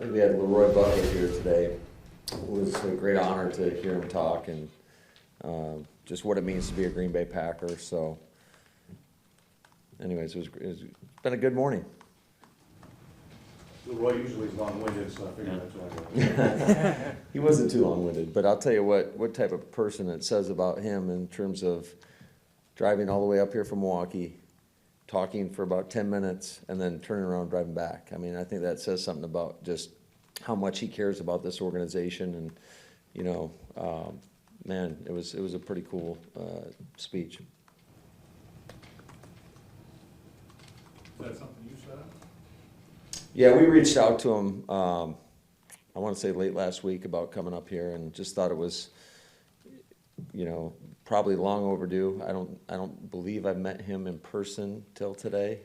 We had Leroy Butler here today. It was a great honor to hear him talk and just what it means to be a Green Bay Packer. So, anyways, it's been a good morning. Leroy usually is long-winded, so I figured that's why. He wasn't too long-winded, but I'll tell you what type of person it says about him in terms of driving all the way up here from Milwaukee, talking for about 10 minutes, and then turning around and driving back. I mean, I think that says something about just how much he cares about this organization. And, you know, man, it was a pretty cool speech. Is that something you set up? Yeah, we reached out to him, I want to say late last week, about coming up here, and just thought it was, you know, probably long overdue. I don't believe I've met him in person till today.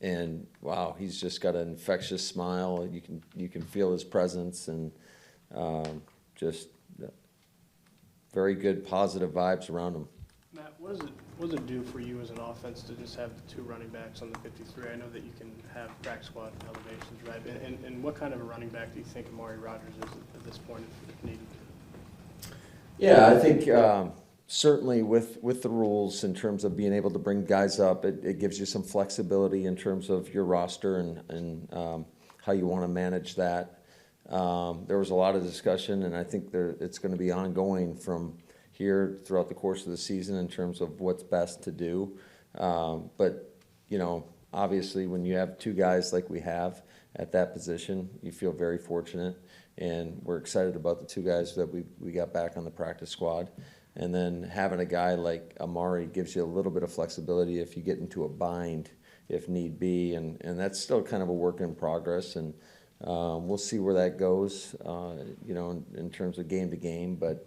And wow, he's just got an infectious smile. You can feel his presence, and just very good positive vibes around him. Matt, what does it do for you as an offense to just have the two running backs on the 53? I know that you can have practice squad elevations, right? And what kind of a running back do you think Amari Rodgers is at this point if needed? Yeah, I think certainly with the rules in terms of being able to bring guys up, it gives you some flexibility in terms of your roster and how you want to manage that. There was a lot of discussion, and I think it's going to be ongoing from here throughout the course of the season in terms of what's best to do. But, you know, obviously when you have two guys like we have at that position, you feel very fortunate. And we're excited about the two guys that we got back on the practice squad. And then having a guy like Amari gives you a little bit of flexibility if you get into a bind, if need be. And that's still kind of a work in progress. And we'll see where that goes, you know, in terms of game to game. But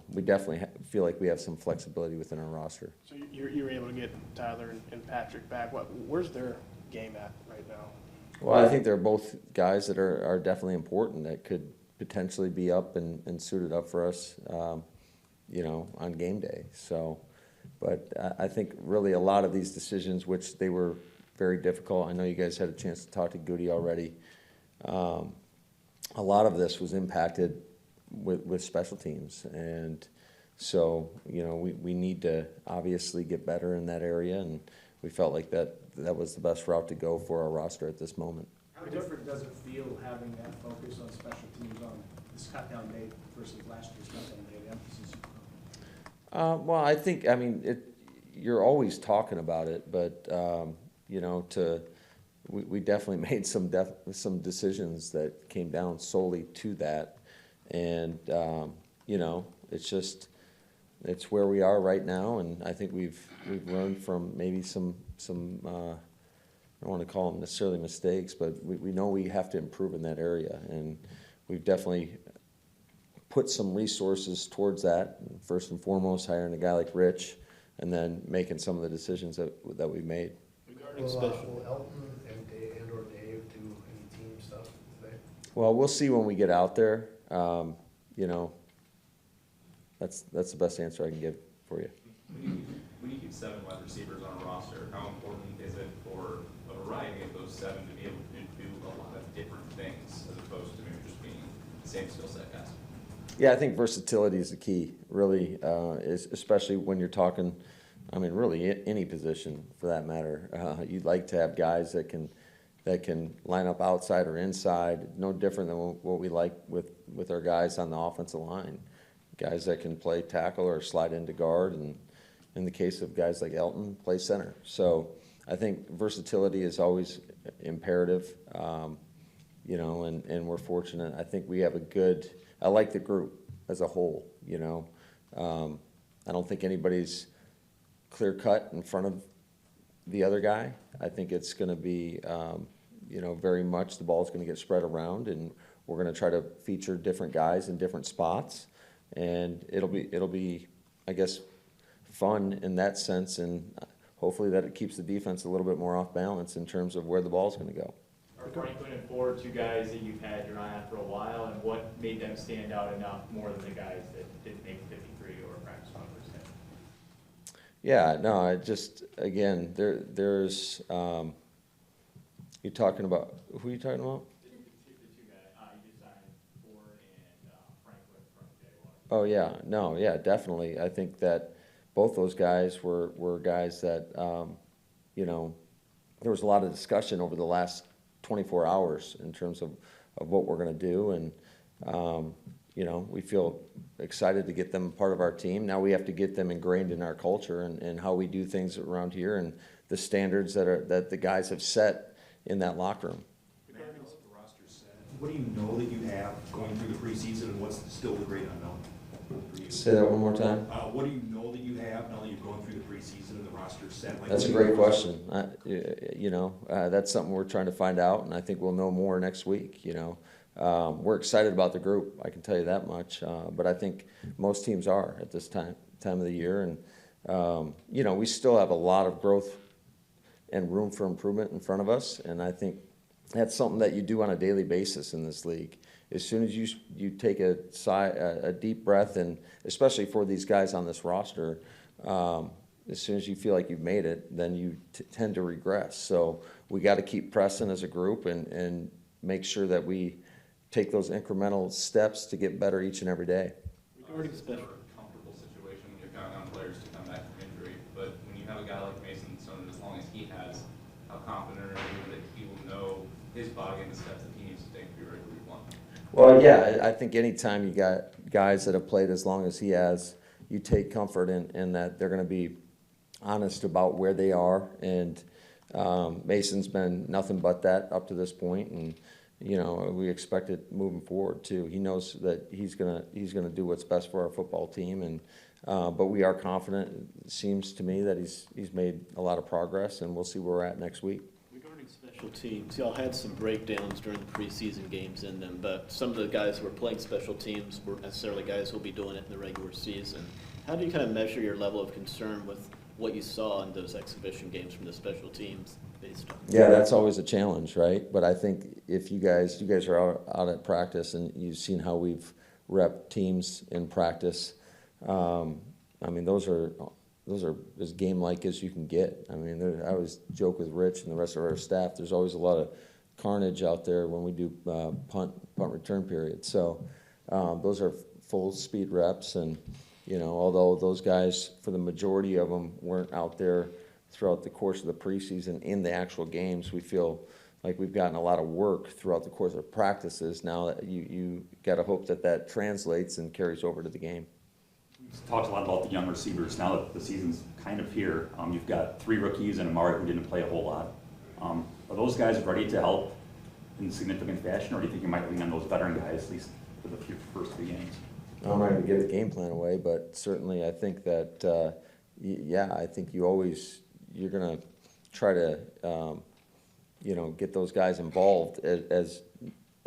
we definitely feel like we have some flexibility within our roster. So you're able to get Tyler and Patrick back. Where's their game at right now? Well, I think they're both guys that are definitely important that could potentially be up and suited up for us, you know, on game day. So, but I think really a lot of these decisions, which they were very difficult. I know you guys had a chance to talk to Goody already. A lot of this was impacted with special teams, and so you know we need to obviously get better in that area, and we felt like that was the best route to go for our roster at this moment. How different does it feel having that focus on special teams on this cut-down date versus last year's cut-down date emphasis? Well, I think, I mean, you're always talking about it, but, you know, we definitely made some decisions that came down solely to that. And, you know, it's where we are right now, and I think we've learned from maybe some I don't want to call them necessarily mistakes, but we know we have to improve in that area, and we've definitely put some resources towards that. First and foremost, hiring a guy like Rich, and then making some of the decisions that we've made. Will Elton and or Dave do any team stuff today? Well, we'll see when we get out there. You know, that's the best answer I can give for you. When you keep 7 wide receivers on a roster, how important is it for a variety of those 7 to be able to do a lot of different things as opposed to maybe just being the same skill set guys? Yeah, I think versatility is the key, really, especially when you're talking, I mean, really any position for that matter. You'd like to have guys that can line up outside or inside, no different than what we like with our guys on the offensive line. Guys that can play tackle or slide into guard, and in the case of guys like Elton, play center. So I think versatility is always imperative, you know, and we're fortunate. I think we have I like the group as a whole, you know. I don't think anybody's clear cut in front of the other guy. I think it's going to be, you know, very much the ball's going to get spread around, and we're going to try to feature different guys in different spots. And it'll be, I guess, fun in that sense, and hopefully that it keeps the defense a little bit more off balance in terms of where the ball's going to go. Are Franklin and Ford two guys that you've had your eye on for a while, and what made them stand out enough more than the guys that didn't make 53 or practice squad per se? Yeah, no, I just, again, there's You talking about, who are you talking about? The two guys, you just signed Ford and Franklin from Jaguars. Oh, yeah, no, yeah, definitely. I think that both those guys were guys that, you know, there was a lot of discussion over the last 24 hours in terms of what we're going to do. And, you know, we feel excited to get them part of our team. Now we have to get them ingrained in our culture and how we do things around here and the standards that the guys have set in that locker room. Regarding what the roster said, what do you know that you have going through the preseason, and what's still the great unknown for you? Say that one more time. What do you know that you have now that you've gone through the preseason and the roster set? Like, That's a great question. You know, that's something we're trying to find out, and I think we'll know more next week. You know, we're excited about the group. I can tell you that much. But I think most teams are at this time of the year, and you know, we still have a lot of growth and room for improvement in front of us. And I think that's something that you do on a daily basis in this league. As soon as you take a deep breath, and especially for these guys on this roster, as soon as you feel like you've made it, then you tend to regress. So we got to keep pressing as a group and make sure that we take those incremental steps to get better each and every day. Regarding special comfortable situation when you're counting on players to come back from injury, but when you have a guy like Mason Sonnen, as long as he has, how confident are you that he will know his body and the steps that he needs to take to be ready for week one? Well, yeah, I think anytime you got guys that have played as long as he has, you take comfort in that they're going to be honest about where they are. And Mason's been nothing but that up to this point, and you know, we expect it moving forward too. He knows that he's gonna do what's best for our football team, and but we are confident. It seems to me that he's made a lot of progress, and we'll see where we're at next week. Regarding special teams, y'all had some breakdowns during the preseason games in them, but some of the guys who were playing special teams weren't necessarily guys who will be doing it in the regular season. How do you kind of measure your level of concern with what you saw in those exhibition games from the special teams based on? Yeah, that's always a challenge, right? But I think if you guys are out at practice and you've seen how we've repped teams in practice, I mean, those are as game-like as you can get. I mean, I always joke with Rich and the rest of our staff, there's always a lot of carnage out there when we do punt return period. So those are full speed reps, and you know, although those guys, for the majority of them, weren't out there throughout the course of the preseason in the actual games, we feel like we've gotten a lot of work throughout the course of practices. Now that you got to hope that translates and carries over to the game. We've talked a lot about the young receivers. Now that the season's kind of here, you've got 3 rookies and Amari who didn't play a whole lot. Are those guys ready to help in significant fashion, or do you think you might lean on those veteran guys, at least for the first 3 games? I'm not going to give the game plan away, but certainly I think that, yeah, I think you're going to try to, you know, get those guys involved as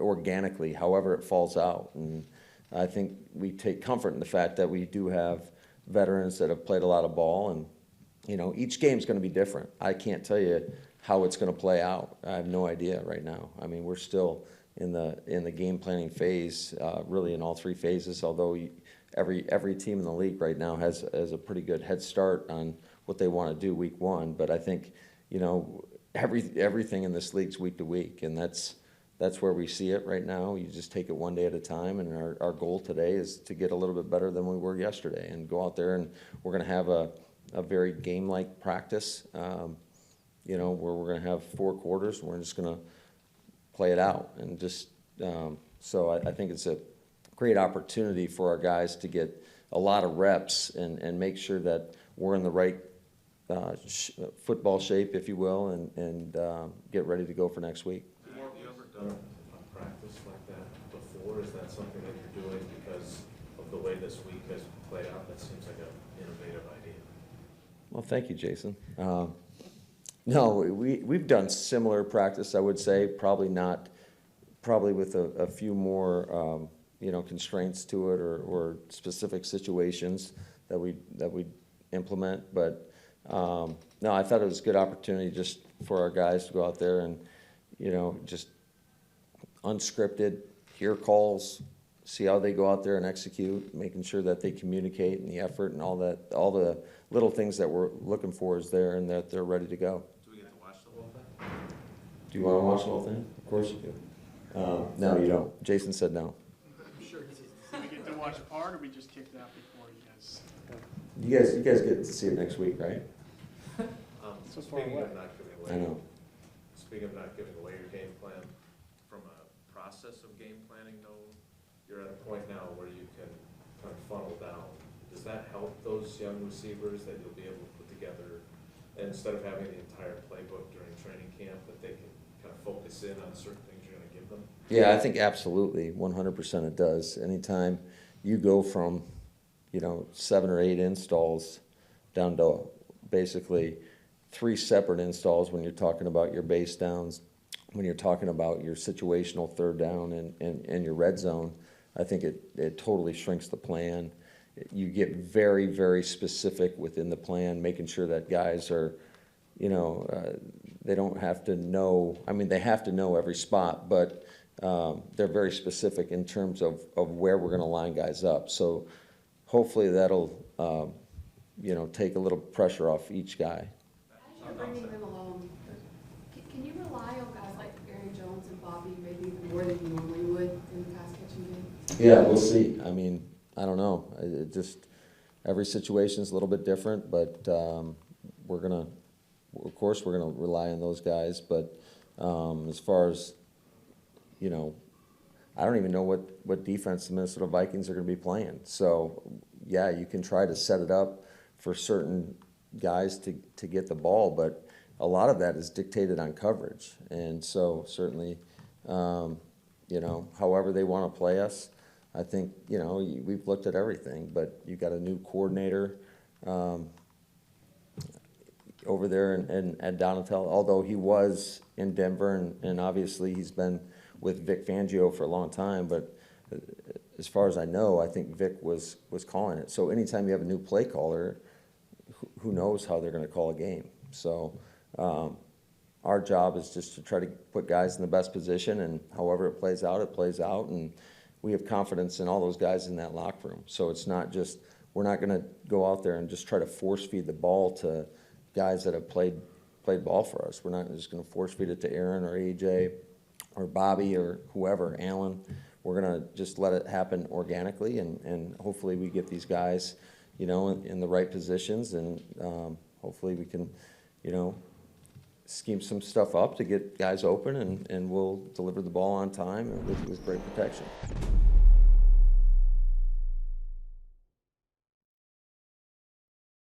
organically, however it falls out. And I think we take comfort in the fact that we do have veterans that have played a lot of ball, and you know, each game's going to be different. I can't tell you how it's going to play out. I have no idea right now. I mean, we're still in the game planning phase, really in all 3 phases. Although every team in the league right now has a pretty good head start on what they want to do week 1. But I think, you know, everything in this league's week to week, and that's where we see it right now. You just take it one day at a time, and our goal today is to get a little bit better than we were yesterday and go out there, and we're going to have a very game-like practice, you know, where we're going to have 4 quarters, and we're just going to play it out. And just so I think it's a great opportunity for our guys to get a lot of reps and make sure that we're in the right football shape, if you will, and get ready to go for next week. Have you ever done a practice like that before? Is that something that you're doing because of the way this week has played out? That seems like an innovative idea. Well, thank you, Jason. No, we've done similar practice, I would say, probably with a few more you know, constraints to it or specific situations that we implement. But no, I thought it was a good opportunity just for our guys to go out there and, you know, just unscripted, hear calls, see how they go out there and execute, making sure that they communicate and the effort and all the little things that we're looking for is there and that they're ready to go. Do we get to watch the whole thing? Do you wanna watch the whole thing? Of course you do. No, you don't. Jason said no. I'm sure did we get to watch part, or we just kicked it out before you guys? You guys get to see it next week, right? So far Speaking away. of not giving I away, know. speaking of not giving away your game plan, from a process of game planning, though, you're at a point now where you can kind of funnel down. Does that help those young receivers that you'll be able to put together, and instead of having the entire playbook during training camp, that they can kind of focus in on certain things you're gonna give them? Yeah, I think absolutely, 100% it does. Anytime you go from, 7 or 8 installs down to basically 3 separate installs when you're talking about your base downs, when you're talking about your situational third down and your red zone, I think it totally shrinks the plan. You get very, very specific within the plan, making sure that guys are, they don't have to know, they have to know every spot, but they're very specific in terms of where we're gonna line guys up. So hopefully that'll, take a little pressure off each guy. As you're bringing them along, can you rely on guys like Aaron Jones and Bobby maybe even more than you normally would in the pass catching game? Yeah, we'll see. I don't know. It just, every situation's a little bit different, but of course, we're gonna rely on those guys. But as far as, I don't even know what defense the Minnesota Vikings are gonna be playing. So, yeah, you can try to set it up for certain guys to get the ball, but a lot of that is dictated on coverage. And so certainly, however they want to play us, I think, we've looked at everything, but you got a new coordinator over there at Donatel, although he was in Denver, and obviously he's been with Vic Fangio for a long time, but as far as I know, I think Vic was calling it. So anytime you have a new play caller, who knows how they're going to call a game. So our job is just to try to put guys in the best position, and however it plays out, and we have confidence in all those guys in that locker room. So it's not just, we're not going to go out there and just try to force feed the ball to guys that have played ball for us. We're not just going to force feed it to Aaron or AJ or Bobby or whoever, Alan. We're going to just let it happen organically, and hopefully we get these guys, in the right positions, and hopefully we can, scheme some stuff up to get guys open, and we'll deliver the ball on time and with great protection.